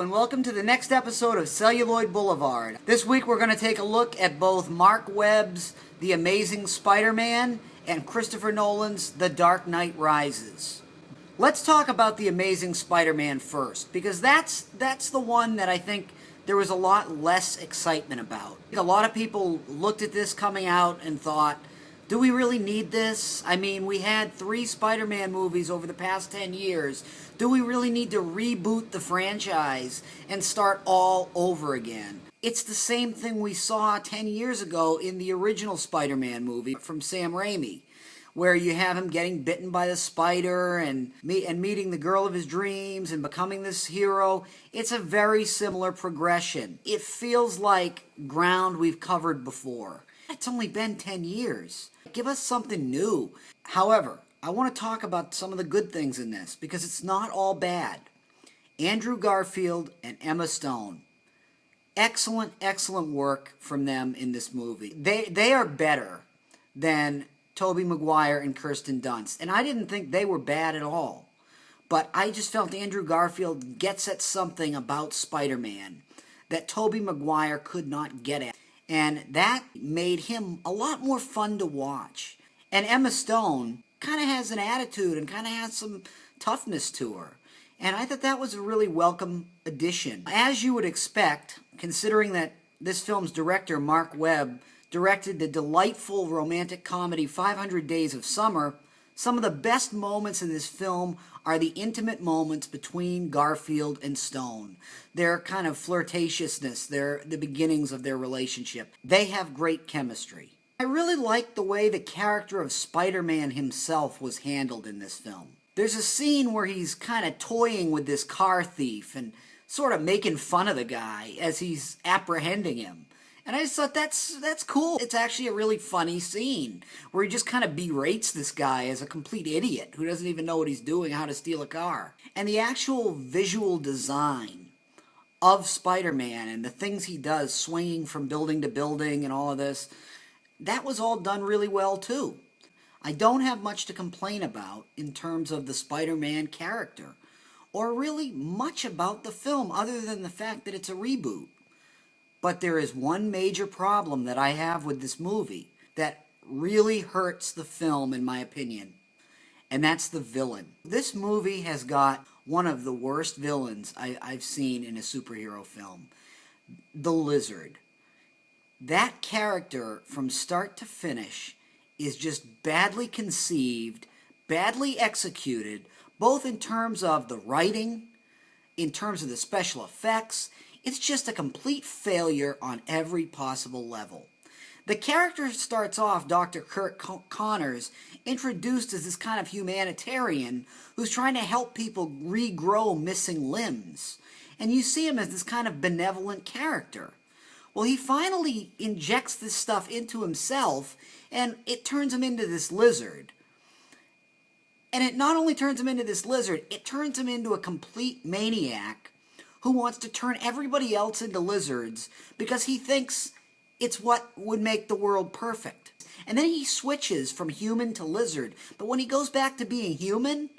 Hello, and welcome to the next episode of Celluloid Boulevard. This week we're going to take a look at both Mark Webb's The Amazing Spider-Man and Christopher Nolan's The Dark Knight Rises. Let's talk about The Amazing Spider-Man first, because that's the one that I think there was a lot less excitement about. A lot of people looked at this coming out and thought, do we really need this? I mean, we had 3 Spider-Man movies over the past 10 years. Do we really need to reboot the franchise and start all over again? It's the same thing we saw 10 years ago in the original Spider-Man movie from Sam Raimi, where you have him getting bitten by the spider and meeting the girl of his dreams and becoming this hero. It's a very similar progression. It feels like ground we've covered before. It's only been 10 years. Give us something new. However, I want to talk about some of the good things in this, because it's not all bad. Andrew Garfield and Emma Stone. Excellent, excellent work from them in this movie. They are better than Tobey Maguire and Kirsten Dunst. And I didn't think they were bad at all. But I just felt Andrew Garfield gets at something about Spider-Man that Tobey Maguire could not get at. And that made him a lot more fun to watch. And Emma Stone kind of has an attitude and kind of has some toughness to her. And I thought that was a really welcome addition. As you would expect, considering that this film's director, Mark Webb, directed the delightful romantic comedy 500 Days of Summer, some of the best moments in this film are the intimate moments between Garfield and Stone. Their kind of flirtatiousness, the beginnings of their relationship. They have great chemistry. I really liked the way the character of Spider-Man himself was handled in this film. There's a scene where he's kind of toying with this car thief and sort of making fun of the guy as he's apprehending him. And I just thought that's cool. It's actually a really funny scene where he just kind of berates this guy as a complete idiot who doesn't even know what he's doing, how to steal a car. And the actual visual design of Spider-Man and the things he does, swinging from building to building and all of this, that was all done really well too. I don't have much to complain about in terms of the Spider-Man character, or really much about the film other than the fact that it's a reboot. But there is one major problem that I have with this movie that really hurts the film, in my opinion, and that's the villain. This movie has got one of the worst villains I've seen in a superhero film, the Lizard. That character, from start to finish, is just badly conceived, badly executed, both in terms of the writing, in terms of the special effects. It's just a complete failure on every possible level. The character starts off, Dr. Kurt Connors, introduced as this kind of humanitarian who's trying to help people regrow missing limbs. And you see him as this kind of benevolent character. Well, he finally injects this stuff into himself, and it turns him into this lizard. And it not only turns him into this lizard, it turns him into a complete maniac who wants to turn everybody else into lizards because he thinks it's what would make the world perfect. And then he switches from human to lizard, but when he goes back to being human,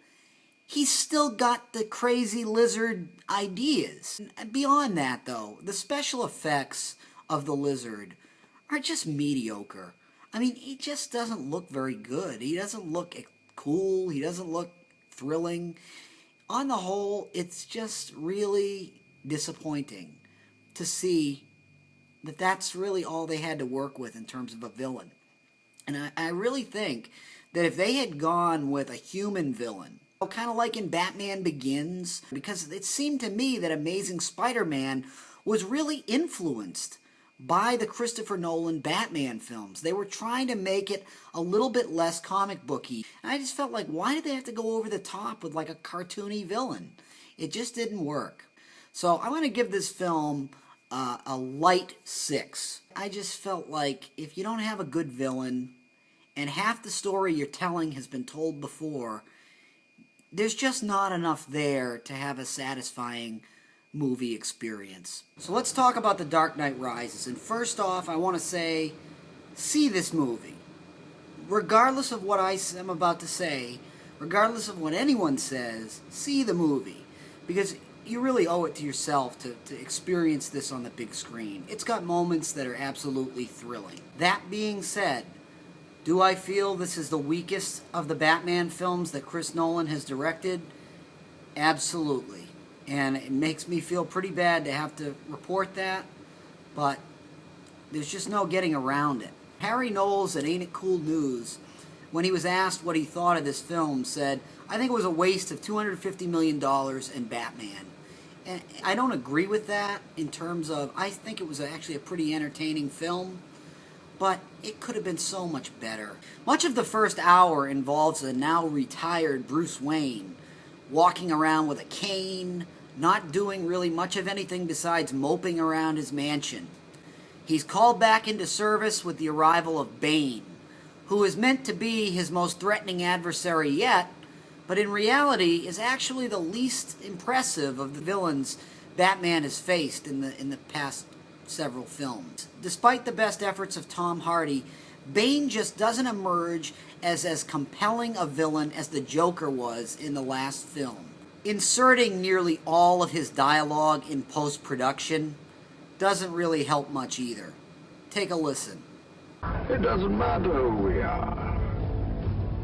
he's still got the crazy lizard ideas. And beyond that, though, the special effects of the lizard are just mediocre. I mean, he just doesn't look very good. He doesn't look cool. He doesn't look thrilling. On the whole, it's just really disappointing to see that that's really all they had to work with in terms of a villain. And I really think that if they had gone with a human villain, kind of like in Batman Begins, because it seemed to me that Amazing Spider-Man was really influenced by the Christopher Nolan Batman films. They were trying to make it a little bit less comic booky. And I just felt like, why did they have to go over the top with like a cartoony villain? It just didn't work. So I'm going to give this film a light 6. I just felt like if you don't have a good villain and half the story you're telling has been told before, there's just not enough there to have a satisfying movie experience. So let's talk about The Dark Knight Rises. And first off, I want to say, see this movie. Regardless of what I am about to say, regardless of what anyone says, see the movie. Because you really owe it to yourself to experience this on the big screen. It's got moments that are absolutely thrilling. That being said, do I feel this is the weakest of the Batman films that Chris Nolan has directed? Absolutely. And it makes me feel pretty bad to have to report that, but there's just no getting around it. Harry Knowles at Ain't It Cool News, when he was asked what he thought of this film, said, "I think it was a waste of $250 million in Batman." And I don't agree with that in terms of, I think it was actually a pretty entertaining film, but it could have been so much better. Much of the first hour involves a now retired Bruce Wayne walking around with a cane, not doing really much of anything besides moping around his mansion. He's called back into service with the arrival of Bane, who is meant to be his most threatening adversary yet, but in reality is actually the least impressive of the villains Batman has faced in the past several films. Despite the best efforts of Tom Hardy, Bane just doesn't emerge as compelling a villain as the Joker was in the last film. Inserting nearly all of his dialogue in post-production doesn't really help much either. Take a listen. It doesn't matter who we are.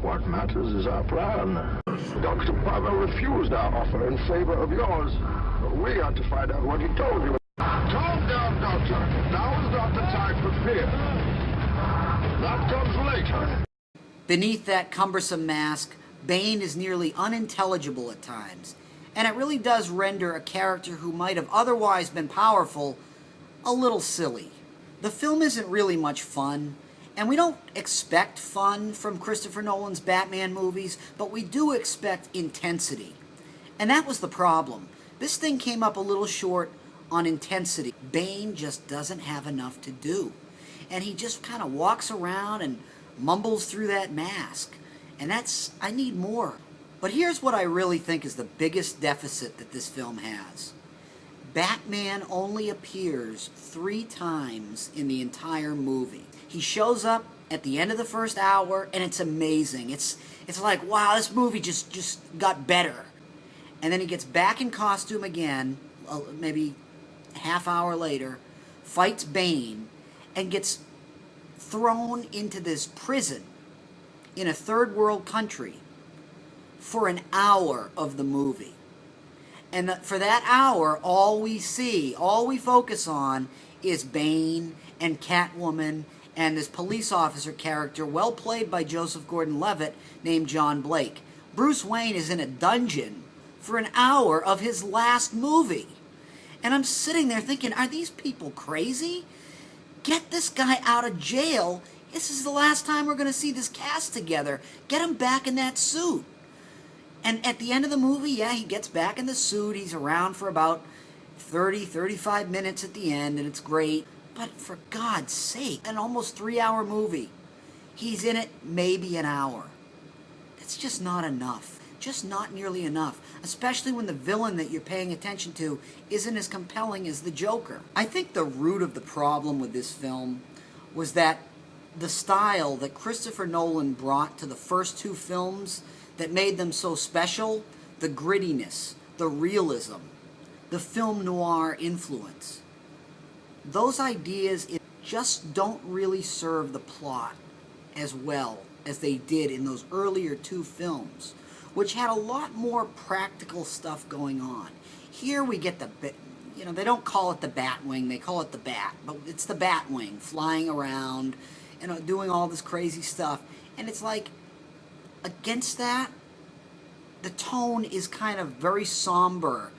What matters is our plan. Dr. Palmer refused our offer in favor of yours. We had to find out what he told you. Calm down, Doctor. Now is not the time for fear. That comes later. Beneath that cumbersome mask, Bane is nearly unintelligible at times, and it really does render a character who might have otherwise been powerful a little silly. The film isn't really much fun, and we don't expect fun from Christopher Nolan's Batman movies, but we do expect intensity. And that was the problem. This thing came up a little short on intensity. Bane just doesn't have enough to do. And he just kind of walks around and mumbles through that mask. And I need more. But here's what I really think is the biggest deficit that this film has. Batman only appears 3 times in the entire movie. He shows up at the end of the first hour, and it's amazing. It's like, wow, this movie just got better. And then he gets back in costume again, maybe half hour later, fights Bane, and gets thrown into this prison in a third world country for an hour of the movie. And for that hour, all we focus on is Bane and Catwoman and this police officer character, well played by Joseph Gordon-Levitt, named John Blake. Bruce Wayne is in a dungeon for an hour of his last movie. And I'm sitting there thinking, are these people crazy? Get this guy out of jail. This is the last time we're going to see this cast together. Get him back in that suit. And at the end of the movie, yeah, he gets back in the suit. He's around for about 35 minutes at the end, and it's great. But for God's sake, an almost 3-hour movie, he's in it maybe an hour. It's just not enough. Just not nearly enough. Especially when the villain that you're paying attention to isn't as compelling as the Joker. I think the root of the problem with this film was that the style that Christopher Nolan brought to the first 2 films that made them so special, the grittiness, the realism, the film noir influence. Those ideas just don't really serve the plot as well as they did in those earlier 2 films, which had a lot more practical stuff going on. Here we get they don't call it the Batwing, they call it the Bat, but it's the Batwing flying around, doing all this crazy stuff. And it's like, against that, the tone is kind of very somber,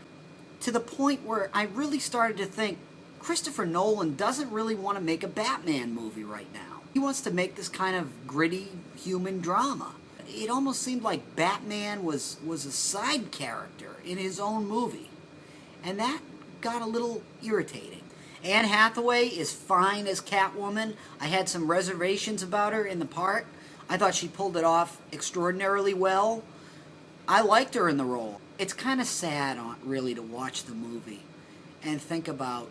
to the point where I really started to think Christopher Nolan doesn't really want to make a Batman movie right now. He wants to make this kind of gritty human drama. It almost seemed like Batman was a side character in his own movie. And that got a little irritating. Anne Hathaway is fine as Catwoman. I had some reservations about her in the part. I thought she pulled it off extraordinarily well. I liked her in the role. It's kind of sad, really, to watch the movie and think about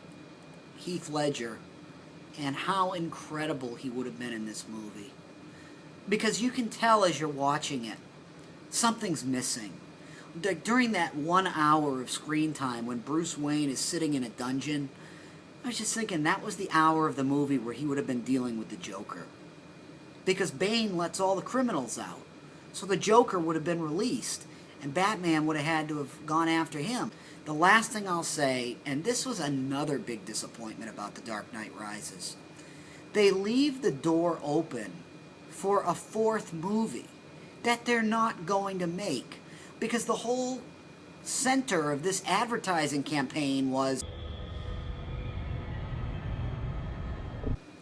Heath Ledger and how incredible he would have been in this movie. Because you can tell as you're watching it, something's missing. during that 1 hour of screen time when Bruce Wayne is sitting in a dungeon, I was just thinking that was the hour of the movie where he would have been dealing with the Joker. Because Bane lets all the criminals out. So the Joker would have been released, and Batman would have had to have gone after him. The last thing I'll say, and this was another big disappointment about The Dark Knight Rises, they leave the door open for a fourth movie that they're not going to make. Because the whole center of this advertising campaign was,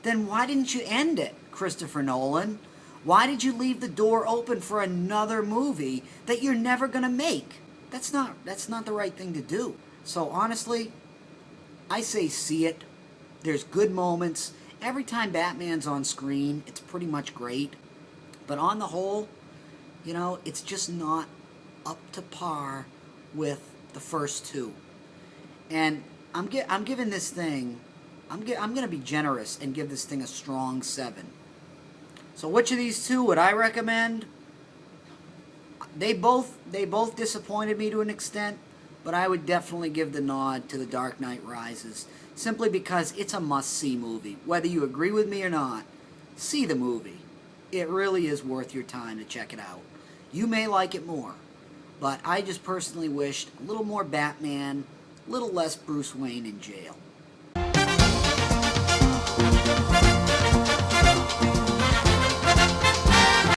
then why didn't you end it, Christopher Nolan? Why did you leave the door open for another movie that you're never going to make? That's not the right thing to do. So honestly, I say see it. There's good moments. Every time Batman's on screen, it's pretty much great. But on the whole, you know, it's just not up to par with the first two. And I'm giving this thing, I'm going to be generous and give this thing a strong 7. So which of these two would I recommend? They both disappointed me to an extent, but I would definitely give the nod to The Dark Knight Rises, simply because it's a must-see movie. Whether you agree with me or not, see the movie. It really is worth your time to check it out. You may like it more, but I just personally wished a little more Batman, a little less Bruce Wayne in jail.